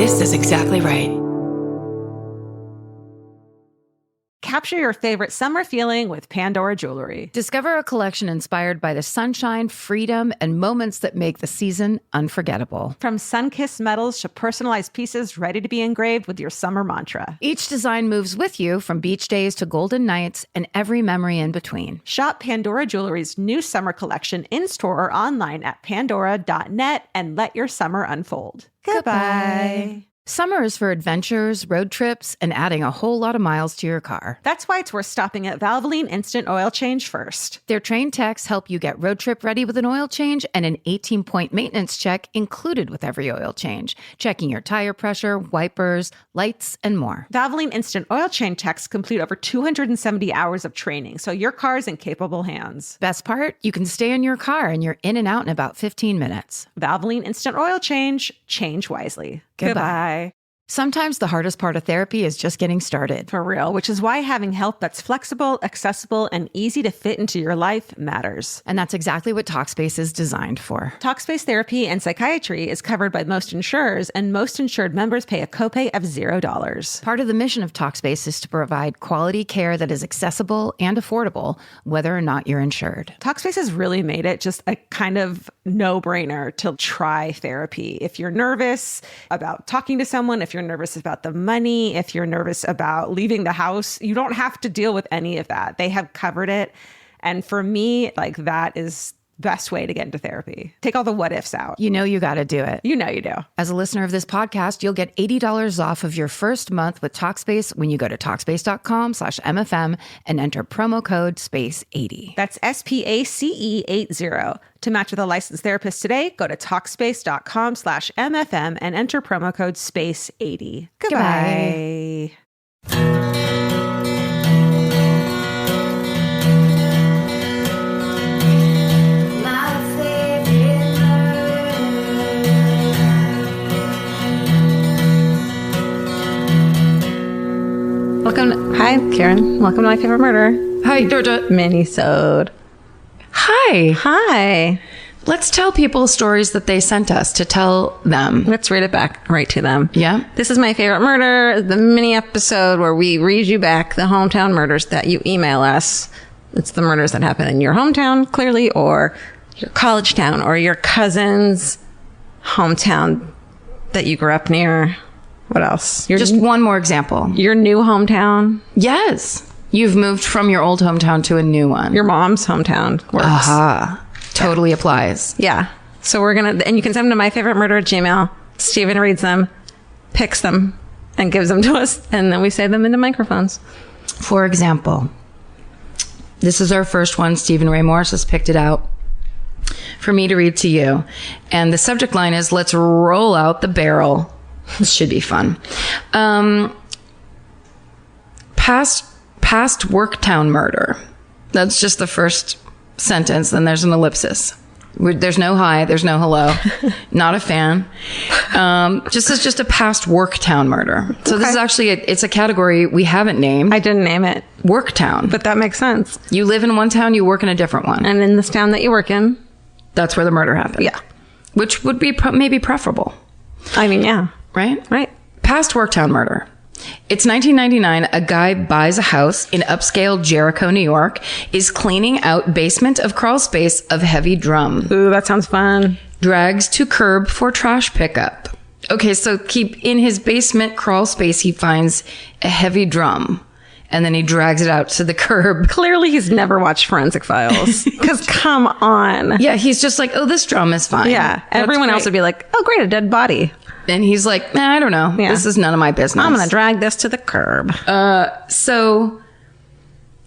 This is exactly right. Capture your favorite summer feeling with Pandora Jewelry. Discover a collection inspired by the sunshine, freedom, and moments that make the season unforgettable. From sun-kissed metals to personalized pieces ready to be engraved with your summer mantra. Each design moves with you from beach days to golden nights and every memory in between. Shop Pandora Jewelry's new summer collection in-store or online at pandora.net and let your summer unfold. Goodbye. Summer is for adventures, road trips, and adding a whole lot of miles to your car. That's why it's worth stopping at Valvoline Instant Oil Change first. Their trained techs help you get road trip ready with an oil change and an 18-point maintenance check included with every oil change, checking your tire pressure, wipers, lights, and more. Valvoline Instant Oil Change techs complete over 270 hours of training, so your car's in capable hands. Best part? You can stay in your car and you're in and out in about 15 minutes. Valvoline Instant Oil Change. Change wisely. Goodbye. Sometimes the hardest part of therapy is just getting started. For real, which is why having help that's flexible, accessible, and easy to fit into your life matters. And that's exactly what Talkspace is designed for. Talkspace therapy and psychiatry is covered by most insurers, and most insured members pay a copay of $0. Part of the mission of Talkspace is to provide quality care that is accessible and affordable, whether or not you're insured. Talkspace has really made it just a kind of no-brainer to try therapy. If you're nervous about talking to someone, if you're nervous about the money, if you're nervous about leaving the house, you don't have to deal with any of that. They have covered it. And for me, like, that is the best way to get into therapy. Take all the what ifs out. You know you got to do it. You know you do. As a listener of this podcast, you'll get $80 off of your first month with Talkspace when you go to Talkspace.com/MFM and enter promo code SPACE80. That's SPACE80. To match with a licensed therapist today, go to Talkspace.com/MFM and enter promo code SPACE80. Goodbye. Hi, Karen. Welcome to My Favorite Murder. Hi, Georgia. Minisode. Hi. Let's tell people stories that they sent us to tell them. Let's read it back right to them. Yeah. This is My Favorite Murder, the mini episode where we read you back the hometown murders that you email us. It's the murders that happen in your hometown, clearly, or your college town, or your cousin's hometown that you grew up near. What else? Just one more example. Your new hometown. Yes. You've moved from your old hometown to a new one. Your mom's hometown works. Aha. Totally applies. Yeah. So and you can send them to myfavoritemurder@gmail.com. Steven reads them, picks them, and gives them to us, and then we say them into microphones. For example, this is our first one. Stephen Ray Morris has picked it out for me to read to you. And the subject line is, let's roll out the barrel. This should be fun. Past Worktown murder. That's just the first sentence. Then there's an ellipsis. There's no hi. There's no hello. Not a fan. Just a past Worktown murder. So This is actually it's a category we haven't named. I didn't name it. Worktown. But that makes sense. You live in one town, you work in a different one. And in this town that you work in, that's where the murder happened. Yeah. Which would be maybe preferable. I mean, yeah. Right? Past Worktown murder. It's 1999. A guy buys a house in upscale Jericho, New York, is cleaning out basement of crawl space of heavy drum. Ooh, that sounds fun. Drags to curb for trash pickup. Okay, so in his basement crawl space, he finds a heavy drum. And then he drags it out to the curb. Clearly, he's never watched Forensic Files. Because come on. Yeah, he's just like, oh, this drum is fine. Yeah, everyone else would be like, oh, great, a dead body. And he's like, I don't know. Yeah. This is none of my business. I'm going to drag this to the curb. So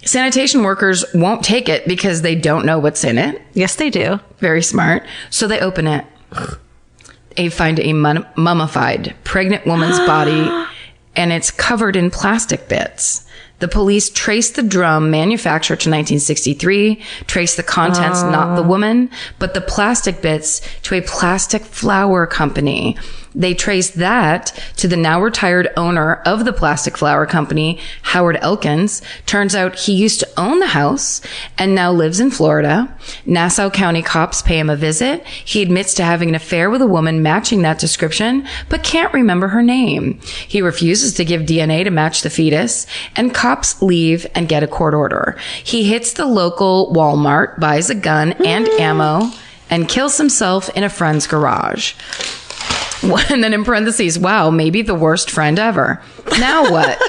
sanitation workers won't take it because they don't know what's in it. Yes, they do. Very smart. So they open it. They find a mummified pregnant woman's body, and it's covered in plastic bits. The police traced the drum manufacturer to 1963, traced the contents, not the woman, but the plastic bits to a plastic flower company. They traced that to the now retired owner of the plastic flower company, Howard Elkins. Turns out he used to own the house and now lives in Florida. Nassau County cops pay him a visit. He admits to having an affair with a woman matching that description, but can't remember her name. He refuses to give DNA to match the fetus, and cops leave and get a court order. He hits the local Walmart, buys a gun and ammo, and kills himself in a friend's garage. And then in parentheses, wow, maybe the worst friend ever. Now what?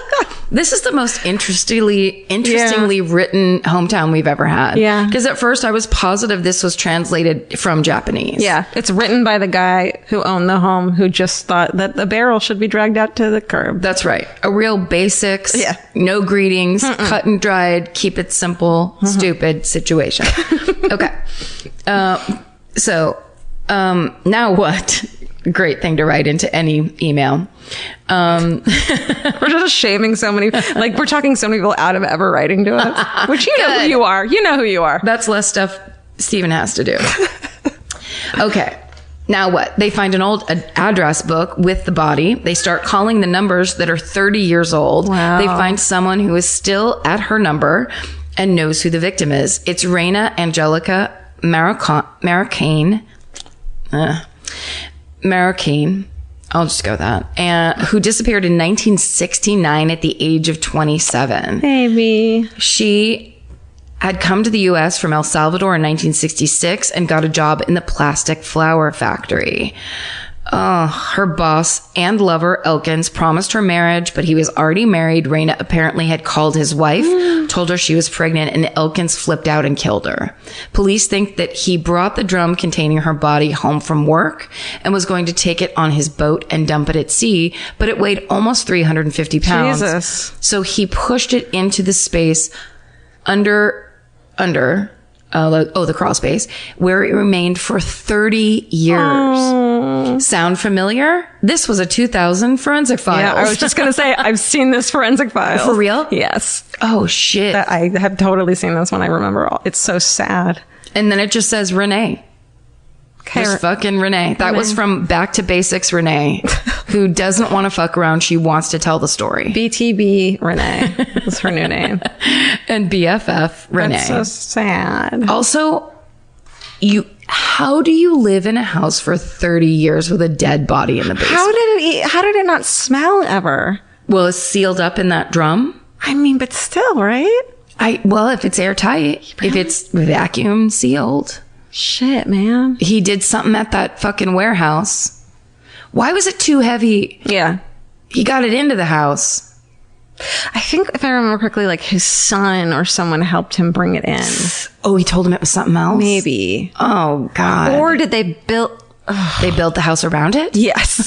This is the most interestingly written hometown we've ever had. Yeah. Because at first I was positive this was translated from Japanese. Yeah. It's written by the guy who owned the home, who just thought that the barrel should be dragged out to the curb. That's right. A real basics, no greetings, cut and dried, keep it simple, stupid situation. Okay. So now what? Great thing to write into any email. We're just shaming so many, like we're talking so many people out of ever writing to us, which you know who you are. You know who you are. That's less stuff Stephen has to do. Okay. Now what? They find an old address book with the body. They start calling the numbers that are 30 years old. Wow. They find someone who is still at her number and knows who the victim is. It's Reina Angelica Marroquin. I'll just go with that. And who disappeared in 1969 at the age of 27. Baby. She had come to the U.S. from El Salvador in 1966 and got a job in the plastic flower factory. Her boss and lover, Elkins, promised her marriage, but he was already married. Reina apparently had called his wife, told her she was pregnant, and Elkins flipped out and killed her. Police think that he brought the drum containing her body home from work and was going to take it on his boat and dump it at sea, but it weighed almost 350 pounds. Jesus. So he pushed it into the space under the crawl space, where it remained for 30 years. Sound familiar? This was a 2000 Forensic Files. Yeah, I was just going to say, I've seen this Forensic Files. For real? Yes. Oh, shit. I have totally seen this one. I remember all. It's so sad. And then it just says Renee. There's fucking Renee. That was from Back to Basics Renee, who doesn't want to fuck around. She wants to tell the story. BTB Renee is her new name. And BFF Renee. That's so sad. Also, how do you live in a house for 30 years with a dead body in the basement? How did it not smell ever? Well, it's sealed up in that drum. I mean, but still, right? Well, if it's airtight, if it's vacuum sealed. Shit, man. He did something at that fucking warehouse. Why was it too heavy? Yeah. He got it into the house. I think if I remember correctly, like his son or someone helped him bring it in. Oh, he told him it was something else? Maybe. Oh, God. Or did they build... They built the house around it? Yes.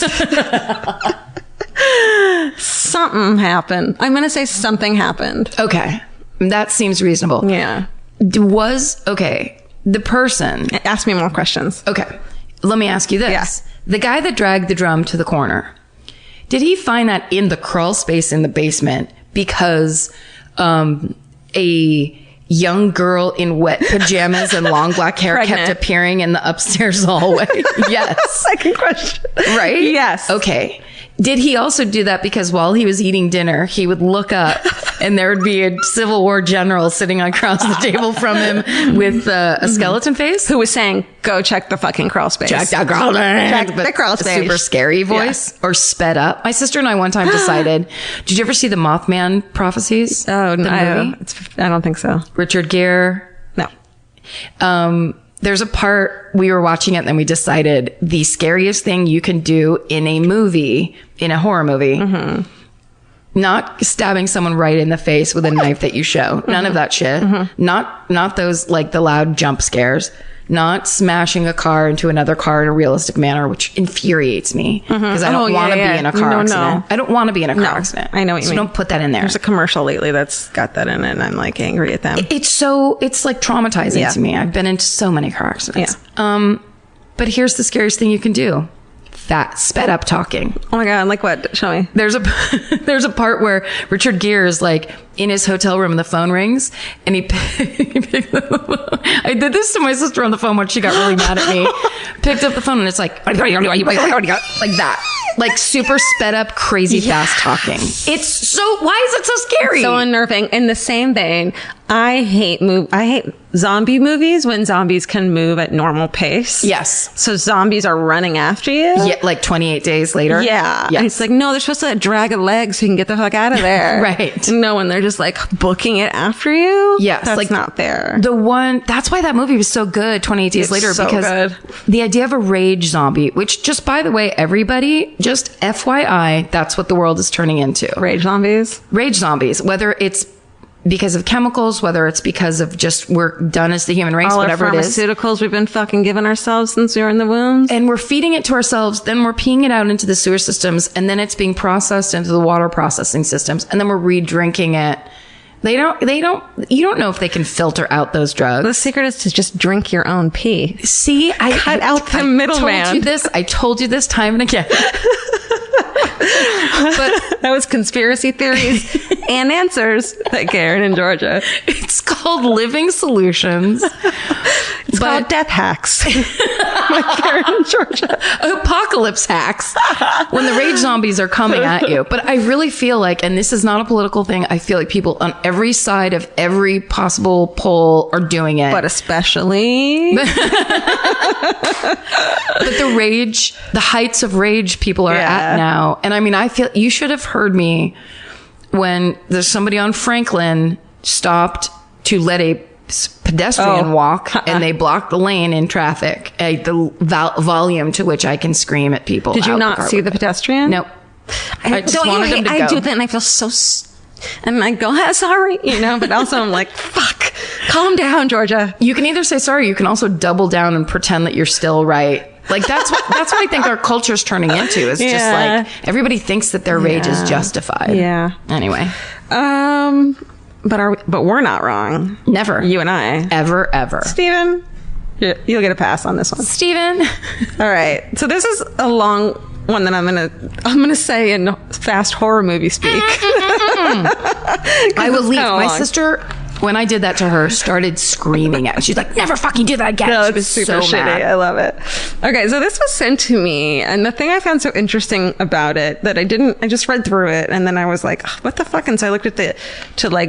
Something happened. I'm going to say something happened. Okay. That seems reasonable. Yeah. The person... Ask me more questions. Okay. Let me ask you this. Yeah. The guy that dragged the drum to the corner, did he find that in the crawl space in the basement because a young girl in wet pajamas and long black hair kept appearing in the upstairs hallway? Yes. Second question. Right? Yes. Okay. Did he also do that because while he was eating dinner, he would look up and there would be a Civil War general sitting across the table from him with a skeleton face? Who was saying, go check the fucking crawl space. Check the crawl space. Check the crawl space. Super scary voice or sped up. My sister and I one time decided, did you ever see the Mothman prophecies? Oh, no. I don't think so. Richard Gere. No. There's a part, we were watching it and then we decided the scariest thing you can do in a movie, in a horror movie, not stabbing someone right in the face with a knife that you show. None of that shit. Not those, like the loud jump scares. Not smashing a car into another car in a realistic manner, which infuriates me because I don't want to be in a car accident. I don't want to be in a car accident. I know what you mean. So don't put that in there. There's a commercial lately that's got that in it and I'm like angry at them. It's like traumatizing to me. I've been into so many car accidents. But here's the scariest thing you can do. sped up talking. Oh my God. Like what? Show me. There's a part where Richard Gere is like in his hotel room and the phone rings and he picked up the phone. I did this to my sister on the phone when she got really mad at me. Picked up the phone and it's like that. Like super sped up, crazy fast talking. It's so, why is it so scary? So unnerving. In the same vein, I hate zombie movies when zombies can move at normal pace. Yes. So zombies are running after you. Yeah, like 28 days later. Yeah. Yes. And it's like, no, they're supposed to drag a leg so you can get the fuck out of there. Right. No, when they're just like booking it after you. Yes. That's like not fair. That's why that movie was so good 28 Days Later, so because good. The idea of a rage zombie, which just, by the way, everybody, just FYI, that's what the world is turning into. Rage zombies? Rage zombies, whether it's because of chemicals, whether it's because of just we're done as the human race, All whatever our it is. pharmaceuticals we've been fucking giving ourselves since we were in the womb. And we're feeding it to ourselves, then we're peeing it out into the sewer systems, and then it's being processed into the water processing systems, and then we're re-drinking it. You don't know if they can filter out those drugs. The secret is to just drink your own pee. See, I cut out the middleman. I told you this time and again. But that was conspiracy theories and answers by Karen in Georgia. It's called Living Solutions. It's called Death Hacks by Karen in Georgia. Apocalypse hacks when the rage zombies are coming at you. But I really feel like, and this is not a political thing, I feel like people on every side of every possible pole are doing it. But especially... But the heights of rage people are at now. And I mean, I feel you should have heard me when there's somebody on Franklin stopped to let a pedestrian walk and they blocked the lane in traffic. The volume to which I can scream at people. Did you not see the pedestrian? Nope. I just wanted him to go. I do that and I feel so... And I go, sorry, but also I'm like, fuck, calm down, Georgia. You can either say sorry, you can also double down and pretend that you're still right. Like that's what I think our culture's turning into. Is just like everybody thinks that their rage is justified. Yeah. Anyway. But we're not wrong. Never. You and I. Ever. Steven, you'll get a pass on this one. Steven. All right. So this is a long one that I'm gonna say in fast horror movie speak. I will leave. My sister, when I did that to her, started screaming at me. She's like, never fucking do that again. No, she was super so shitty. mad. I love it. Okay, so this was sent to me, and the thing I found so interesting about it that I just read through it, and then I was like, what the fuck? And so I looked at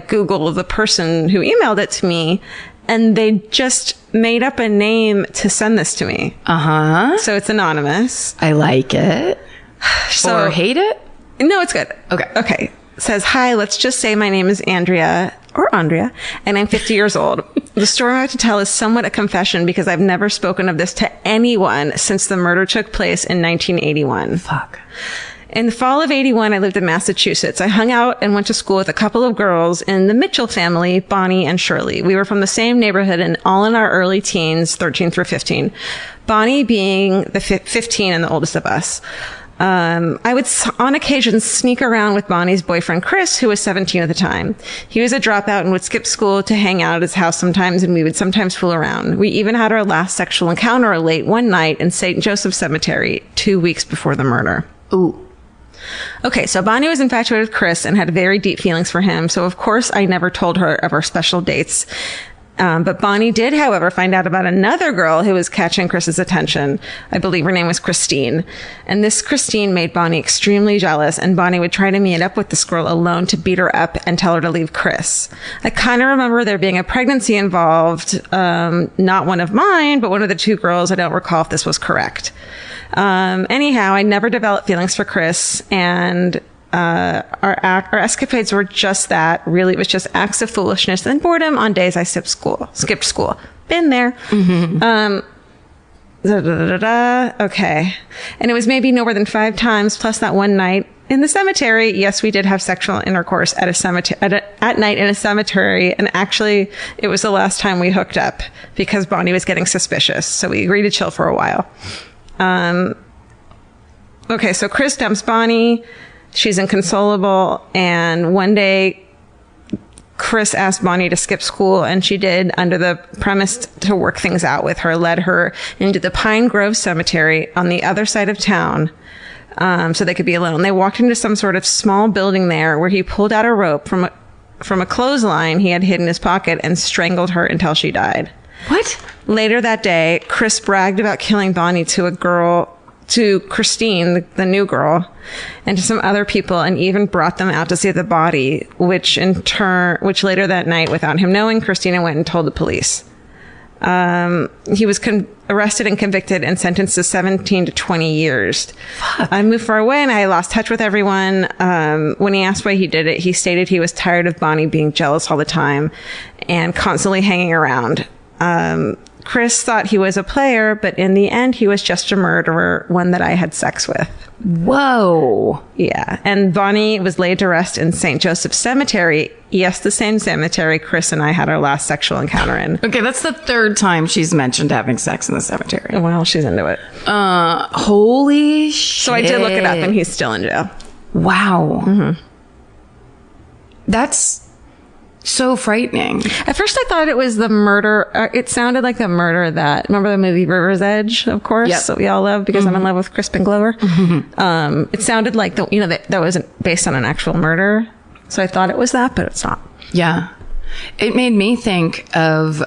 Google the person who emailed it to me, and they just made up a name to send this to me. Uh-huh. So it's anonymous. I like it. Or hate it? No, it's good. Okay. Says, hi, let's just say my name is Andrea, and I'm 50 years old. The story I have to tell is somewhat a confession because I've never spoken of this to anyone since the murder took place in 1981. Fuck. In the fall of 81, I lived in Massachusetts. I hung out and went to school with a couple of girls in the Mitchell family, Bonnie and Shirley. We were from the same neighborhood and all in our early teens, 13 through 15. Bonnie being the 15 and the oldest of us. I would on occasion sneak around with Bonnie's boyfriend, Chris, who was 17 at the time. He was a dropout and would skip school to hang out at his house sometimes, and we would sometimes fool around. We even had our last sexual encounter late one night in St. Joseph Cemetery, 2 weeks before the murder. Ooh. Okay, so Bonnie was infatuated with Chris and had very deep feelings for him. So, of course, I never told her of our special dates. But Bonnie did, however, find out about another girl who was catching Chris's attention. I believe her name was Christine. And this Christine made Bonnie extremely jealous, and Bonnie would try to meet up with this girl alone to beat her up and tell her to leave Chris. I kind of remember there being a pregnancy involved, not one of mine, but one of the two girls. I don't recall if this was correct. Anyhow, I never developed feelings for Chris, and our escapades were just that. Really, it was just acts of foolishness and boredom on days I skipped school. Been there. Mm-hmm. Okay. And it was maybe no more than 5 times, plus that one night in the cemetery. Yes, we did have sexual intercourse at a cemetery at night in a cemetery. And actually, it was the last time we hooked up because Bonnie was getting suspicious. So we agreed to chill for a while. Okay. So Chris dumps Bonnie. She's inconsolable. And one day, Chris asked Bonnie to skip school, and she did, under the premise to work things out with her, led her into the Pine Grove Cemetery on the other side of town, so they could be alone. They walked into some sort of small building there where he pulled out a rope from a clothesline he had hidden in his pocket and strangled her until she died. What? Later that day, Chris bragged about killing Bonnie to Christine, the new girl, and to some other people, and even brought them out to see the body, which later that night, without him knowing, Christina went and told the police. He was arrested and convicted and sentenced to 17 to 20 years. Fuck. I moved far away and I lost touch with everyone. When he asked why he did it, he stated he was tired of Bonnie being jealous all the time and constantly hanging around. Chris thought he was a player, but in the end, he was just a murderer, one that I had sex with. Whoa. Yeah. And Bonnie was laid to rest in St. Joseph's Cemetery. Yes, the same cemetery Chris and I had our last sexual encounter in. Okay, that's the third time she's mentioned having sex in the cemetery. Well, she's into it. Holy shit. So I did look it up, and he's still in jail. Wow. Mm-hmm. That's so frightening. At first, I thought it was the murder. It sounded like the murder that... Remember the movie River's Edge, of course? Yep. That we all love because I'm in love with Crispin Glover. Mm-hmm. It sounded like that wasn't based on an actual murder. So I thought it was that, but it's not. Yeah. It made me think of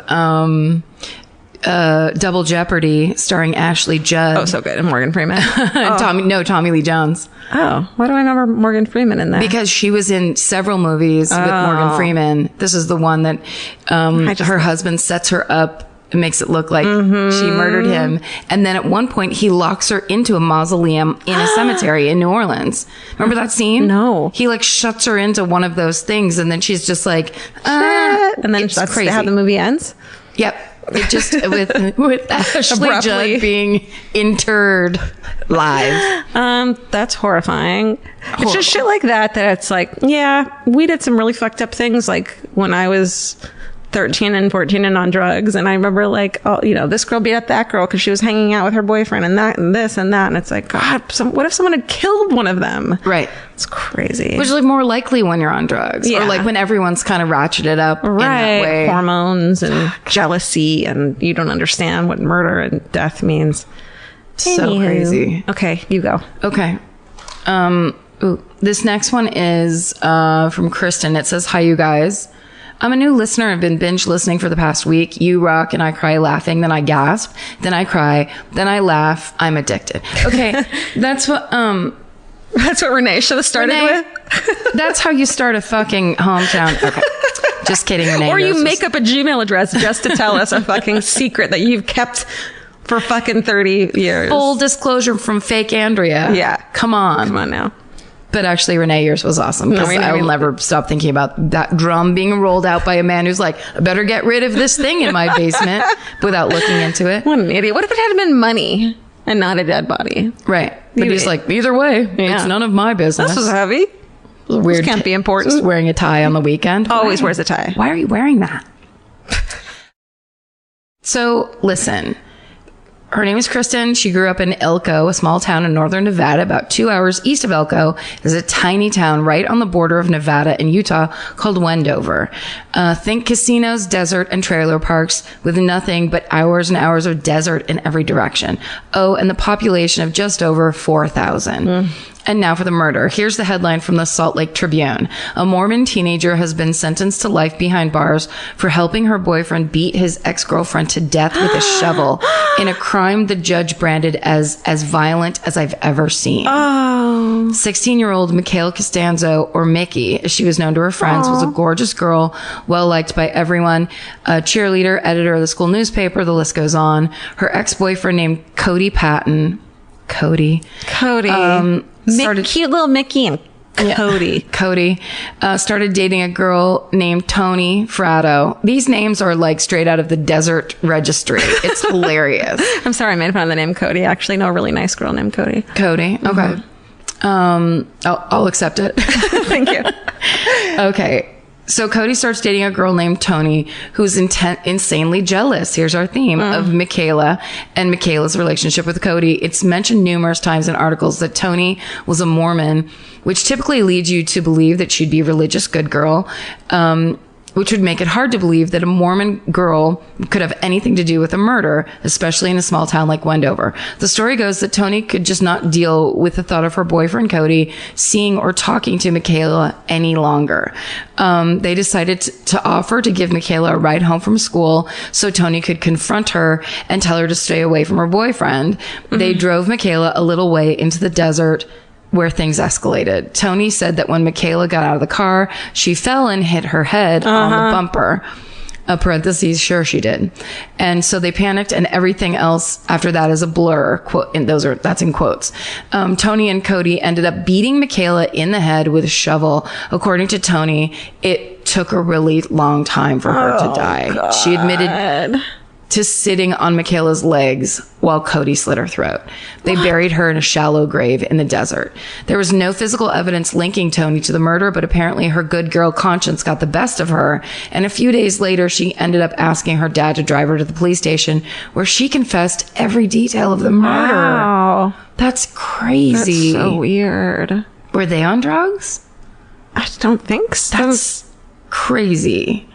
Double Jeopardy starring Ashley Judd. Oh, so good. And Morgan Freeman. Tommy Lee Jones. Oh, why do I remember Morgan Freeman in that? Because she was in several movies with Morgan Freeman. This is the one that her husband sets her up and makes it look like she murdered him. And then at one point, he locks her into a mausoleum in a cemetery in New Orleans. Remember that scene? No. He like shuts her into one of those things, and then she's just like, and then that's crazy. how the movie ends? Yep. It just with Ashley Abruptly. Judd being interred live. That's horrifying. It's just shit like that it's like, yeah, we did some really fucked up things like when I was 13 and 14 and on drugs, and I remember like, this girl beat up that girl because she was hanging out with her boyfriend and that and this and that, and it's like, God, what if someone had killed one of them? Right. It's crazy. Which is like more likely when you're on drugs, or like when everyone's kind of ratcheted up in that way. Hormones and jealousy, and you don't understand what murder and death means. So crazy. Okay, you go. Okay. This next one is from Kristen. It says, "Hi, you guys. I'm a new listener. I've been binge listening for the past week. You rock, and I cry laughing. Then I gasp. Then I cry. Then I laugh. I'm addicted." Okay, that's what Renee should have started with. That's how you start a fucking hometown. Okay, just kidding, Renee. Or you make up a Gmail address just to tell us a fucking secret that you've kept for fucking 30 years. Full disclosure from fake Andrea. Yeah, come on now. But actually, Renee, yours was awesome. Because I will never stop thinking about that drum being rolled out by a man who's like, I better get rid of this thing in my basement without looking into it. What an idiot. What if it had been money and not a dead body? Right. But he's like, either way, it's none of my business. This was heavy. Weird. This can't be important. Just wearing a tie on the weekend. Always wears a tie. Why are you wearing that? So, listen. Her name is Kristen. She grew up in Elko, a small town in northern Nevada, about 2 hours east of Elko. There's a tiny town right on the border of Nevada and Utah called Wendover. Think casinos, desert, and trailer parks with nothing but hours and hours of desert in every direction. Oh, and the population of just over 4,000. And now for the murder. Here's the headline from the Salt Lake Tribune. A Mormon teenager has been sentenced to life behind bars for helping her boyfriend beat his ex-girlfriend to death with a shovel in a crime the judge branded as violent as I've ever seen. 16-year-old Micaela Costanzo, or Mickey, as she was known to her friends, was a gorgeous girl, well-liked by everyone, a cheerleader, editor of the school newspaper, the list goes on. Her ex-boyfriend named Cody Patton. Cody. Cute little Mickey and Cody. Cody started dating a girl named Tony Fratto. These names are like straight out of the Desert Registry. It's hilarious. I'm sorry, I made fun of the name Cody. I actually know a really nice girl named Cody. Cody. Okay. I'll accept it. Thank you. Okay. So Cody starts dating a girl named Tony, who's insanely jealous. Here's our theme of Micaela and Micaela's relationship with Cody. It's mentioned numerous times in articles that Tony was a Mormon, which typically leads you to believe that she'd be a religious good girl. which would make it hard to believe that a Mormon girl could have anything to do with a murder, especially in a small town like Wendover. The story goes that Tony could just not deal with the thought of her boyfriend, Cody, seeing or talking to Micaela any longer. They decided to offer to give Micaela a ride home from school so Tony could confront her and tell her to stay away from her boyfriend. They drove Micaela a little way into the desert, where things escalated. Tony said that when Micaela got out of the car, she fell and hit her head on the bumper. Parentheses, sure she did. And so they panicked, and everything else after that is a blur. That's in quotes. Tony and Cody ended up beating Micaela in the head with a shovel. According to Tony, it took a really long time for her to die. God. She admitted to sitting on Micaela's legs while Cody slit her throat. They buried her in a shallow grave in the desert. There was no physical evidence linking Tony to the murder, but apparently her good girl conscience got the best of her. And a few days later, she ended up asking her dad to drive her to the police station, where she confessed every detail of the murder. Wow. That's crazy. That's so weird. Were they on drugs? I don't think so. That's crazy.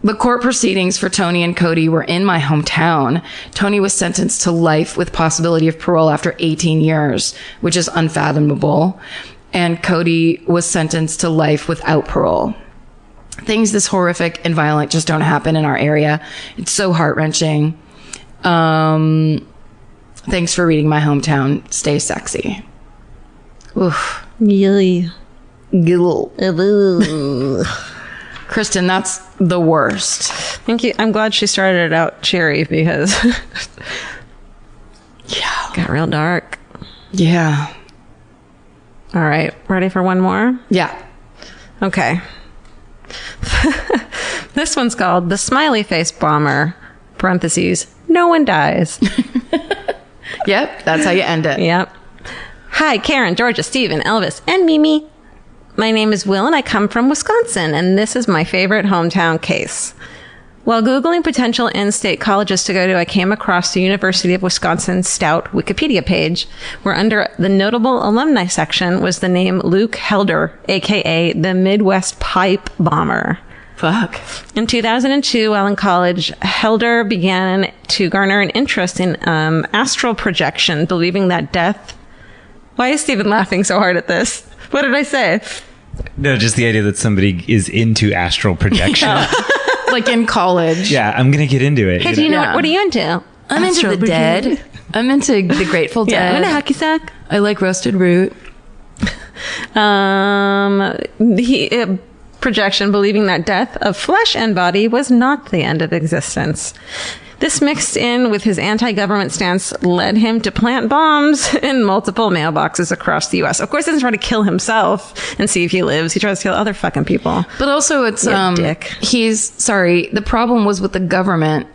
The court proceedings for Tony and Cody were in my hometown. Tony was sentenced to life with possibility of parole after 18 years, which is unfathomable. And Cody was sentenced to life without parole. Things this horrific and violent just don't happen in our area. It's so heart-wrenching. Thanks for reading my hometown. Stay sexy. Oof. Yay. Kristen, that's the worst. Thank you. I'm glad she started it out cheery, because got real dark. Yeah. All right. Ready for one more? Yeah. Okay. This one's called The Smiley Face Bomber, parentheses, no one dies. Yep. That's how you end it. Yep. Hi, Karen, Georgia, Steven, Elvis, and Mimi. My name is Will, and I come from Wisconsin, and this is my favorite hometown case. While Googling potential in-state colleges to go to, I came across the University of Wisconsin Stout Wikipedia page, where under the notable alumni section was the name Luke Helder, a.k.a. the Midwest Pipe Bomber. Fuck. In 2002, while in college, Helder began to garner an interest in astral projection, believing that death... Why is Steven laughing so hard at this? What did I say? No, just the idea that somebody is into astral projection. Like in college. Yeah, I'm going to get into it. Hey, do you know what are you into? I'm into the dead. I'm into the Grateful Dead. Yeah, I'm into hacky sack. I like roasted root. Projection, believing that death of flesh and body was not the end of existence. This mixed in with his anti-government stance led him to plant bombs in multiple mailboxes across the U.S. Of course, he doesn't try to kill himself and see if he lives. He tries to kill other fucking people. But also it's, dick. The problem was with the government.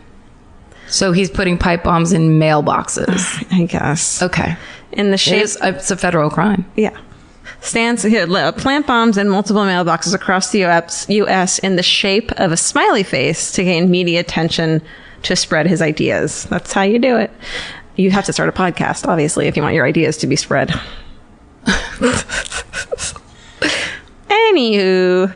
So he's putting pipe bombs in mailboxes. I guess. Okay. In the shape... It's a federal crime. Yeah. Plant bombs in multiple mailboxes across the U.S. in the shape of a smiley face to gain media attention to spread his ideas. That's how you do it. You have to start a podcast, obviously, if you want your ideas to be spread. Anywho,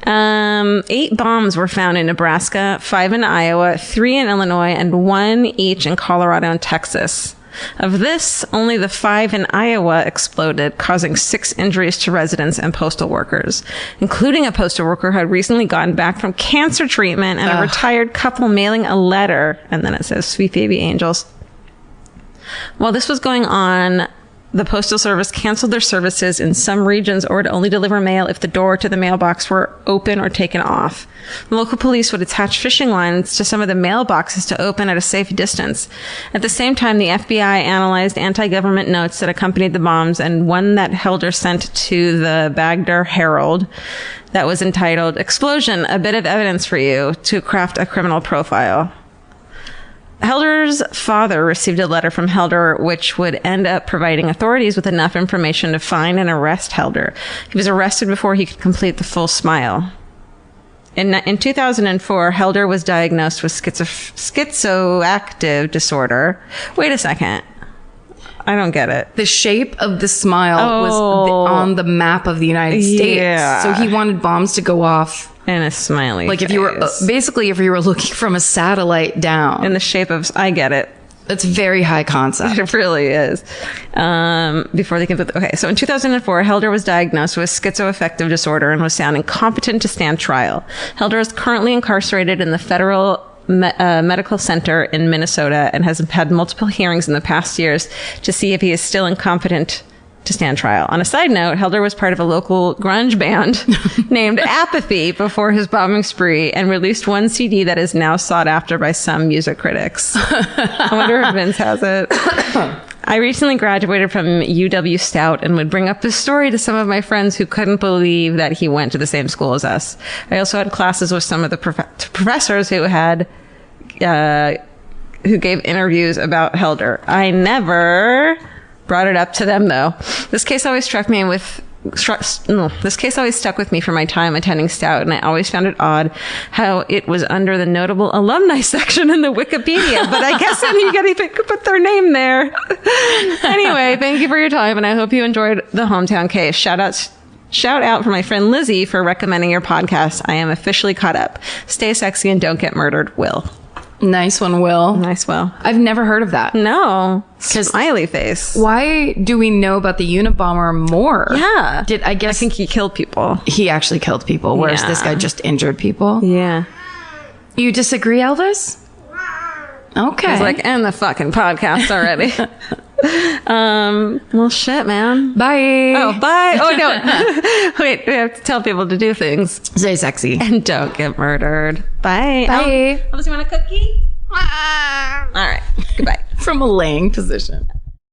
8 bombs were found in Nebraska, 5 in Iowa, 3 in Illinois, and 1 each in Colorado and Texas. Of this, only the 5 in Iowa exploded, causing 6 injuries to residents and postal workers, including a postal worker who had recently gotten back from cancer treatment and a retired couple mailing a letter. And then it says, "Sweet baby angels." While this was going on, the Postal Service canceled their services in some regions or to only deliver mail if the door to the mailbox were open or taken off. The local police would attach fishing lines to some of the mailboxes to open at a safe distance. At the same time, the FBI analyzed anti-government notes that accompanied the bombs, and one that Helder sent to the Baghdad Herald that was entitled, "Explosion, a bit of evidence for you," to craft a criminal profile. Helder's father received a letter from Helder, which would end up providing authorities with enough information to find and arrest Helder. He was arrested before he could complete the full smile. In 2004, Helder was diagnosed with schizoaffective disorder. Wait a second. I don't get it. The shape of the smile was on the map of the United States. Yeah. So he wanted bombs to go off. And a smiley Like face. if you were looking from a satellite down. In the shape of, I get it. It's very high concept. It really is. Before they can... Okay, so in 2004, Helder was diagnosed with schizoaffective disorder and was found incompetent to stand trial. Helder is currently incarcerated in the federal medical center in Minnesota and has had multiple hearings in the past years to see if he is still incompetent to stand trial. On a side note, Helder was part of a local grunge band named Apathy before his bombing spree and released one CD that is now sought after by some music critics. I wonder if Vince has it. I recently graduated from UW Stout and would bring up this story to some of my friends who couldn't believe that he went to the same school as us. I also had classes with some of the professors who had who gave interviews about Helder. I never brought it up to them, though. This case always stuck with me for my time attending Stout, and I always found it odd how it was under the notable alumni section in the Wikipedia, but I guess anybody could put their name there. Anyway, thank you for your time, and I hope you enjoyed the hometown case. Shout out for my friend Lizzie for recommending your podcast. I am officially caught up. Stay sexy and don't get murdered, Will. Nice one, Will. Nice, Will. I've never heard of that. No. Smiley face. Why do we know about the Unabomber more? Yeah. I think he killed people. He actually killed people, whereas this guy just injured people. Yeah. You disagree, Elvis? Okay. He's like, end the fucking podcast already. Well, shit, man. Bye. Oh, bye. Oh, no. Wait, we have to tell people to do things. Stay sexy. And don't get murdered. Bye. Bye. Elvis, you want a cookie? All right. Goodbye. From a laying position.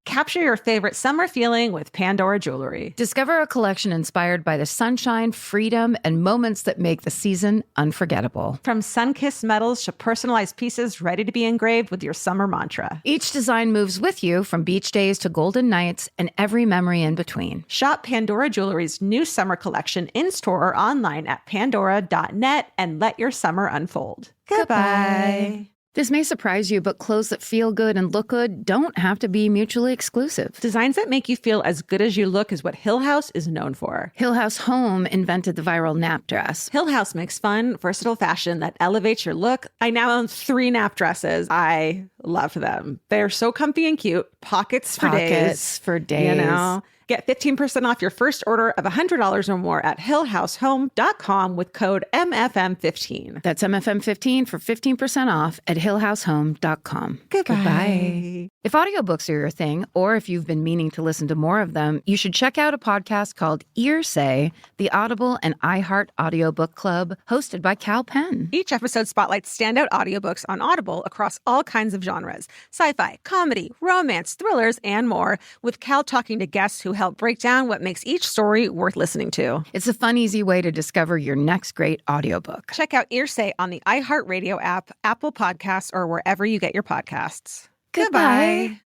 Capture your favorite summer feeling with Pandora Jewelry. Discover a collection inspired by the sunshine, freedom, and moments that make the season unforgettable. From sun-kissed metals to personalized pieces ready to be engraved with your summer mantra. Each design moves with you from beach days to golden nights and every memory in between. Shop Pandora Jewelry's new summer collection in-store or online at pandora.net and let your summer unfold. Goodbye. This may surprise you, but clothes that feel good and look good don't have to be mutually exclusive. Designs that make you feel as good as you look is what Hill House is known for. Hill House Home invented the viral nap dress. Hill House makes fun, versatile fashion that elevates your look. I now own 3 nap dresses. I love them. They're so comfy and cute. Pockets for days. You know. Get 15% off your first order of $100 or more at hillhousehome.com with code MFM15. That's MFM15 for 15% off at hillhousehome.com. Goodbye. If audiobooks are your thing, or if you've been meaning to listen to more of them, you should check out a podcast called Ear Say, the Audible and iHeart Audiobook Club, hosted by Cal Penn. Each episode spotlights standout audiobooks on Audible across all kinds of genres: sci-fi, comedy, romance, thrillers, and more, with Cal talking to guests who help break down what makes each story worth listening to. It's a fun, easy way to discover your next great audiobook. Check out Ear Say on the iHeartRadio app, Apple Podcasts, or wherever you get your podcasts. Goodbye.